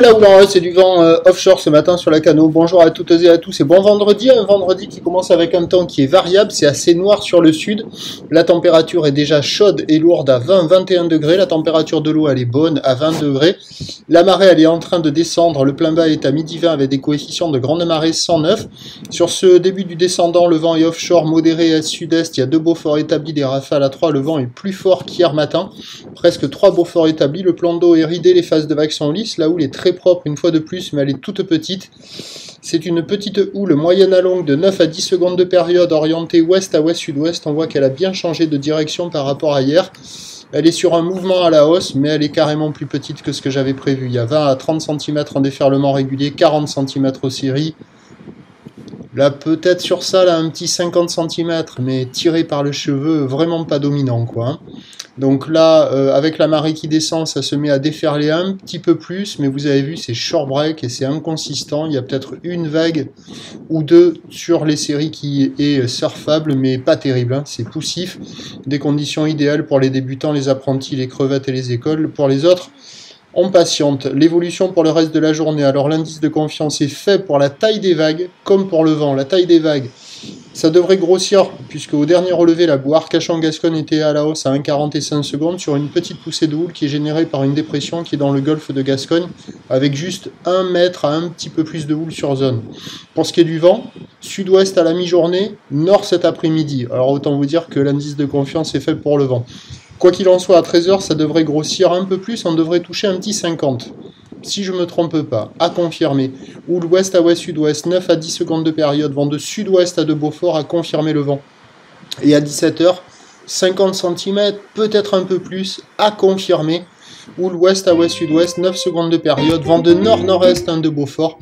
la houle en c'est du vent offshore ce matin sur la Cano. Bonjour à toutes et à tous et bon vendredi. Un vendredi qui commence avec un temps qui est variable, c'est assez noir sur le sud. La température est déjà chaude et lourde à 20-21 degrés. La température de l'eau elle est bonne à 20 degrés. La marée elle est en train de descendre. Le plein bas est à midi 20 avec des coefficients de grande marée 109. Sur ce début du descendant, le vent est offshore modéré à sud-est. Il y a 2 Beaufort établis, des rafales à 3. Le vent est plus fort qu'hier matin. Presque 3 Beaufort établis. Le plan d'eau est ridé, les phases de vagues sont lisses. La houle est très propre une fois de plus, mais elle est toute petite. C'est une petite houle moyenne à longue de 9 à 10 secondes de période, orientée ouest à ouest-sud-ouest. On voit qu'elle a bien changé de direction par rapport à hier. Elle est sur un mouvement à la hausse, mais elle est carrément plus petite que ce que j'avais prévu. Il y a 20 à 30 cm en déferlement régulier, 40 cm aux séries. Là, peut-être sur ça, là, un petit 50 cm, mais tiré par le cheveu, vraiment pas dominant, quoi. Donc là, avec la marée qui descend, ça se met à déferler un petit peu plus, mais vous avez vu, c'est short break et c'est inconsistant. Il y a peut-être une vague ou deux sur les séries qui est surfable, mais pas terrible, hein. C'est poussif. Des conditions idéales pour les débutants, les apprentis, les crevettes et les écoles. Pour les autres, on patiente. L'évolution pour le reste de la journée. Alors l'indice de confiance est fait pour la taille des vagues, comme pour le vent. La taille des vagues, ça devrait grossir, puisque au dernier relevé, la boue Arcachon-Gascogne était à la hausse à 1,45 secondes sur une petite poussée de houle qui est générée par une dépression qui est dans le golfe de Gascogne, avec juste 1 mètre à un petit peu plus de houle sur zone. Pour ce qui est du vent, sud-ouest à la mi-journée, nord cet après-midi. Alors autant vous dire que l'indice de confiance est fait pour le vent. Quoi qu'il en soit, à 13 h, ça devrait grossir un peu plus, on devrait toucher un petit 50. Si je ne me trompe pas, à confirmer. Houle ouest à ouest-sud-ouest, 9 à 10 secondes de période, vent de sud-ouest à de Beaufort, à confirmer le vent. Et à 17 h, 50 cm, peut-être un peu plus, à confirmer. Houle ouest à ouest-sud-ouest, 9 secondes de période, vent de nord-nord-est de Beaufort,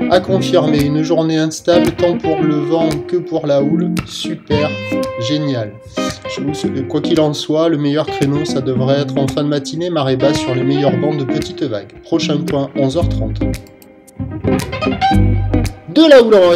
à confirmer. Une journée instable, tant pour le vent que pour la houle. Super, génial. Quoi qu'il en soit, le meilleur créneau, ça devrait être en fin de matinée, marée basse sur les meilleurs bancs de petites vagues. Prochain point, 11 h 30. De la houle en